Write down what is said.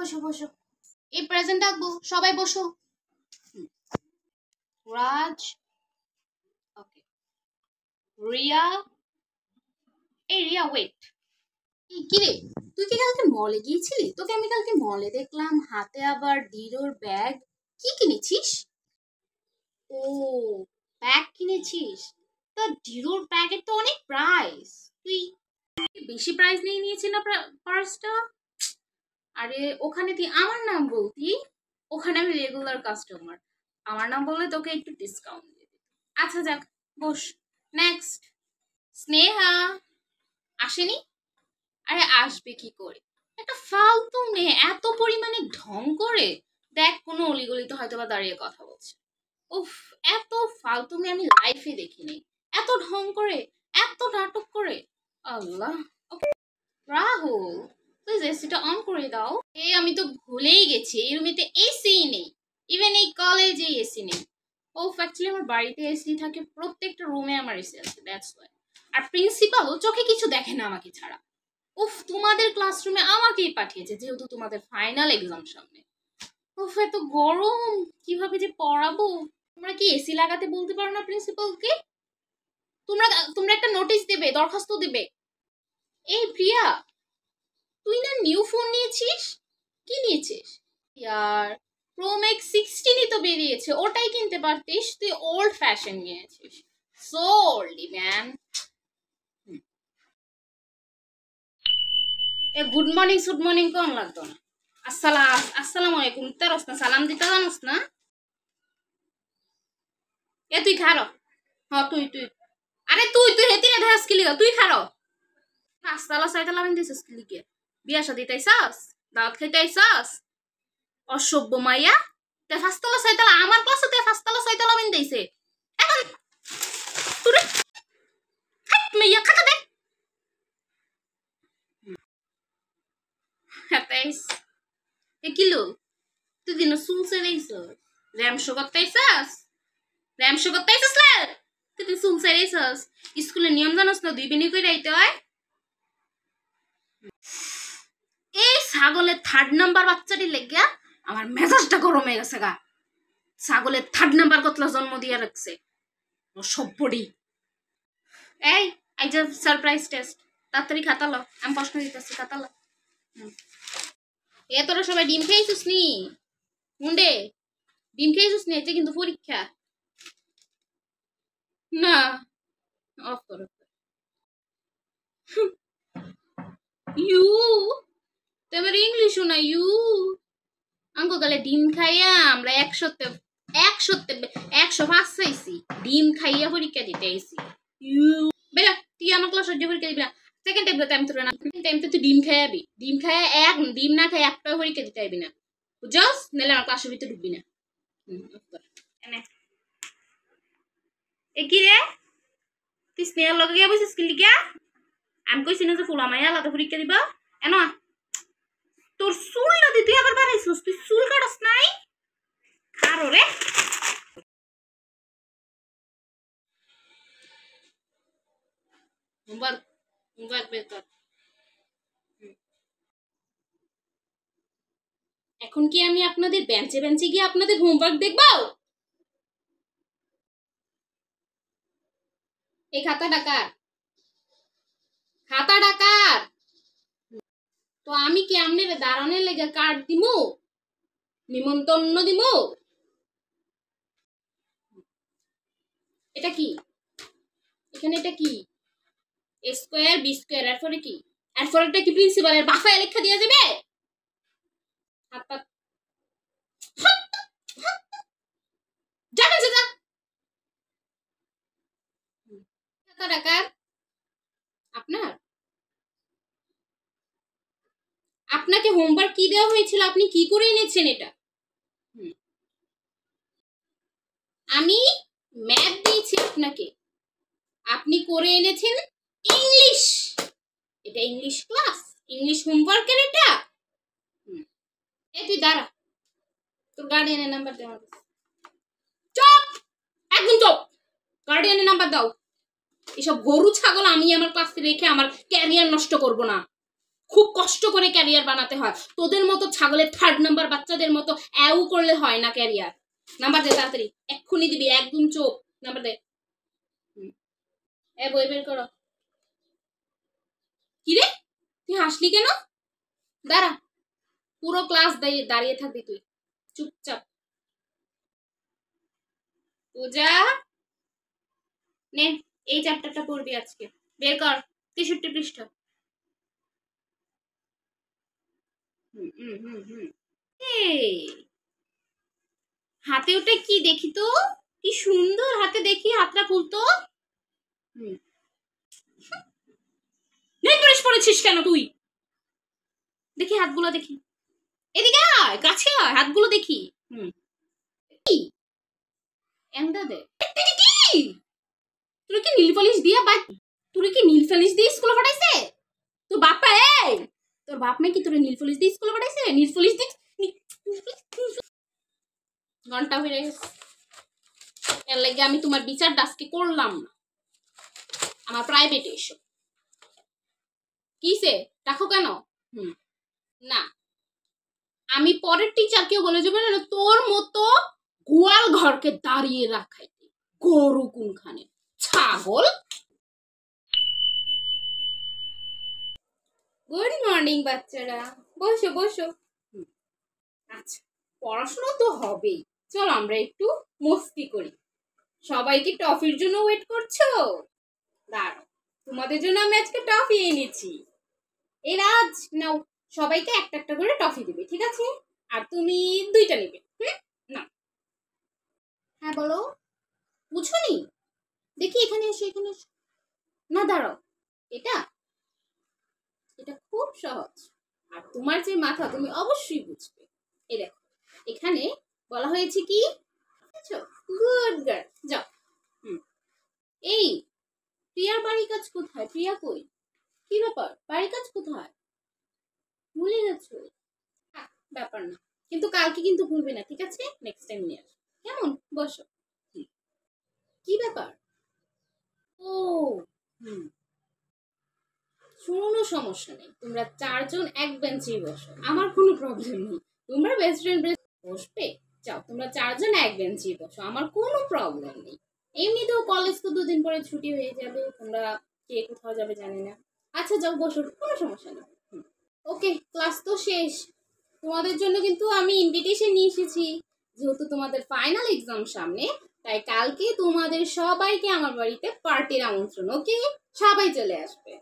বসো বসো, এই প্রেজেন্ট ডাকবো, সবাই বসো। রাজ, ওকে, রিয়া। এই রিয়া ওয়েট, কি রে তুই কি কালকে মলে গিয়েছিলি? তোকে আমি কালকে মলে দেখলাম, হাতে আবার ডিরোর ব্যাগ। কি কিনেছিস? ও, ব্যাগ কিনেছিস? তা ডিরোর ব্যাগের তো অনেক প্রাইস, তুই বেশি প্রাইস নিয়ে নিয়েছিস না পার্সটা? আরে ওখানে তুই আমার নাম বলতি, ওখানে আমি রেগুলার কাস্টমার, আমার নাম বললে তোকে একটু ডিসকাউন্ট দিয়ে দিত। আচ্ছা যাক, বস। নেক্সট, স্নেহা আসেনি? আরে আসবে কি করে, একটা ফালতু মেয়ে এত পরিমাণে ঢং করে। দেখ কোনো অলিগলিতে হয়তো বা দাঁড়িয়ে কথা বলছে। উফ, এত ফালতু মেয়ে আমি লাইফে দেখিনি, এত ঢং করে, এত নাটক করে। আল্লাহ। রাহুল, প্লিজ এসিটা অন করে দাও। এই আমি তো ভুলেই গেছি, এই রুমেতে এসি নেই, ইভেন এই কলেজে এসি নেই। ও অ্যাকচুয়ালি আমার বাড়িতে এসি থাকে, প্রত্যেকটা রুমে আমার এসি আছে, দ্যাটস ওয়াই। আর প্রিন্সিপালও চোখে কিছু দেখে না আমাকে ছাড়া। উফ, তোমাদের ক্লাসরুমে আমাকেই পাঠিয়েছে যেহেতু তোমাদের ফাইনাল এক্সাম সামনে। উফ, এত গরম, কিভাবে যে পড়াবো। তোমরা কি এসি লাগাতে বলতে পারো না প্রিন্সিপালকে? তোমরা তোমরা একটা নোটিশ দেবে, দরখাস্ত দেবে। এই প্রিয়া, তুই না নিউ ফোন নিয়েছিস? কি নিয়েছিস? ইয়ার, প্রো ম্যাক্স 16ই তো বেরিয়েছে, ওটাই কিনতে পারতিস, তুই ওল্ড ফ্যাশন নিয়েছিস। So oldie man. A good morning should morning কোন লাগতো না। আসসালামু আলাইকুম তারস না, সালাম দিতে জানোস না? এ তুই খারো। হ্যাঁ তুই তুই আরে তুই তুই হেতি না ধাস কিলি, তুই খারো। পাঁচতলা ছয়তলা আমি দিছিস কিলিকে? বিয়া শাদি তাইছাস? দাওয়াত খাইতে আইছাস? অসভ্য মাইয়া, তে পাঁচতলা ছয়তলা আমার ক্লাসে, তে পাঁচতলা ছয়তলা আমি দিছে। এখন তুই মাইয়া খাতা দে। হাতাইস এ কিলো, তুই দিন চুল সেরাইছ, র্যামশো করতে আইছাস? র্যামশো করতে আইছাস লে? তুই দিন চুল সেরাইছাস? স্কুলের নিয়ম জানোস না, 2 বেনি কইরা আইতে হয়। এই ছাগলের 3rd নাম্বার বাচ্চাটি লেগিয়া আমার মেজাজটা গরম হয়ে গেছে গা। ছাগলের 3rd নাম্বার কতলা জন্ম দিয়ে রাখছে সভ্যটি। এই আই যে সারপ্রাইজ টেস্ট, তাড়াতাড়ি খাতালো, আমি প্রশ্ন দিতেছি, খাতালো। এ তোরা সবাই ডিম খেয়েছিস নি? মুন্ডে, ডিম খেয়েছিস নি? এটা কিন্তু পরীক্ষা না। অফ করো। ইউ, তোমার ইংলিশও না ইউ। আঙ্গকালে ডিম খাইয়া আমরা 105 চাইছি, ডিম খাইয়া পরীক্ষা দিতে আইছি। বেলা তুই আমার ক্লাস সহ্য পরীক্ষা দিবি না। সেকেন্ড টাইম তো টাইম তোর না, টাইম তো তুই ডিম খাইয়াবি, ডিম খাইয়া ডিম না খাই একটা পরীক্ষা দিতে আইবি না, বুঝছস? নাহলে আমার ক্লাসের ভিতরে ঢুকবি না। এ কি রে, তুই স্নেহার লগে গিয়া বসিস কি লিগা? আমি কইছি না যে ফুলা মাইয়া আলাদা পরীক্ষা দিবা? এনো তোর চুল না দি, তুই আবার বাড়াইছিস, তুই চুল কাটস নাই? খারো রে। হোমওয়ার্ক হোমওয়ার্ক বের কর। এখন কি আমি আপনাদের বেঞ্চে বেঞ্চে গিয়ে আপনাদের হোমওয়ার্ক দেখবো? এই খাতা ডাকার, খাতা ডাকার। তো আমি কি আমনের দাঁড়ানোর লেগে কার্ড দিমু, নিমন্ত্রণ দিমু? এটা কি, এখানে এটা কি? এ স্কয়ার বি স্কয়ার, এরপরে কি? এরপরেটা কি প্রিন্সিপালের বাসায় লেখা দিয়ে যাবে? আপনার আপনাকে হোমওয়ার্ক কি দেওয়া হয়েছিল, আপনি কি করে এনেছেন এটা? আমি ম্যাথ দিয়েছি আপনাকে, আপনি করে এনেছেন ইংলিশ। এটা ইংলিশ ক্লাস, ইংলিশ হোমওয়ার্কের এটা? এই তুই দাঁড়া, তোর গার্ডিয়ানের নাম্বার দে আমার কাছে। চুপ, একদম চুপ, গার্ডিয়ানের নাম্বার দাও। এসব গরু ছাগল আমি আমার ক্লাসে রেখে আমার ক্যারিয়ার নষ্ট করব না। খুব কষ্ট করে ক্যারিয়ার বানাতে হয়। তোদের মতো ছাগলের 3rd নাম্বার বাচ্চাদের মতো অ্যাউ করলে হয় না ক্যারিয়ার। নাম্বার দে তাড়াতাড়ি, এক্ষুনি দিবি, একদম চোখ। নাম্বার দে। বই বের করো। কি রে, তুই হাসলি কেন? দাঁড়া, পুরো ক্লাস দাঁড়িয়ে থাকবি তুই, চুপচাপ। পূজা, নে এই চ্যাপ্টারটা পড়বি আজকে। বের কর 63 পৃষ্ঠা। হাতে ওটা কি দেখি তো, কি সুন্দর হাতে, দেখি হাতটা খুলতো। নেই পরিস পড়েছিস কেন তুই? দেখি হাতগুলো, দেখি, এদিকে আয়, কাছে আয়, হাতগুলো দেখি। কি এমদা দে, কি তুই কি নীল পলিশ দিয়া বাই, তুই কি নীল পলিশ দিয়ে স্কুলে পাঠাইছে তোর বাপা? তোর বাপ মা কি তোর নীল পলিশ দিয়ে স্কুলে পাঠাইছে? নীল পলিশ দিয়ে ঘন্টা হয়ে গেছে, এর লাগে আমি তোমার বিচারটা আজকে করলাম না। আমার প্রাইভেটে এসো। কিসে রাখো কেন? না, আমি পরের টিচারকেও বলে যাবো না তোর মতো গোয়াল ঘরকে দাঁড়িয়ে রাখাইতে। গরু কোনখানে, ছাগল। গুড মর্নিং বাচ্চারা, বসো বসো। আচ্ছা, পড়াশোনা তো হবেই, চলো আমরা একটু মস্তি করি। সবাই কি টফির জন্য ওয়েট করছো? দাঁড়াও, তোমাদের জন্য আমি আজকে টফি এনেছি। এই রাজ, নাও, সবাইকে একটা একটা করে টফি দিবে, ঠিক আছে? আর তুমি 2টা নেবে। না, হ্যাঁ বলো, বুঝোনি? দেখি এখানে এসো, এখানে এসো। না দাঁড়াও, এটা এটা খুব সহজ, আর তোমার যে মাথা তুমি অবশ্যই বুঝবে। এই দেখো, এখানে বলা হয়েছে কি, গুড গার্ল, যাও। এই প্রিয়ার বাড়ির কাজ কোথায়? প্রিয়া কই? কি ব্যাপার, বাড়ির কাজ কোথায়? ভুলে গেছো? ব্যাপার না, কিন্তু কালকে কিন্তু ভুলবে না, ঠিক আছে? নেক্সট টাইম নিয়ে আসো, কেমন? বসো। কি ব্যাপার? ও কোনো সমস্যা নেই, তোমরা 4 জন এক বেঞ্চেই বসো, আমার কোনো প্রবলেম নেই। তোমরা বেস্ট ফ্রেন্ড বসবে, যাও তোমরা 4 জন এক বেঞ্চেই বসো, আমার কোনো প্রবলেম নেই। এমনিতেও কলেজ তো 2 দিন পরে ছুটি হয়ে যাবে, তোমরা কে কোথাও যাবে জানি না। আচ্ছা যাও বসো, কোনো সমস্যা নেই। ওকে, ক্লাস তো শেষ। তোমাদের জন্য কিন্তু আমি ইনভিটেশন নিয়ে এসেছি, যেহেতু তোমাদের ফাইনাল এক্সাম সামনে, তাই কালকে তোমাদের সবাইকে আমার বাড়িতে পার্টির আমন্ত্রণ। ওকে, সবাই চলে আসবে।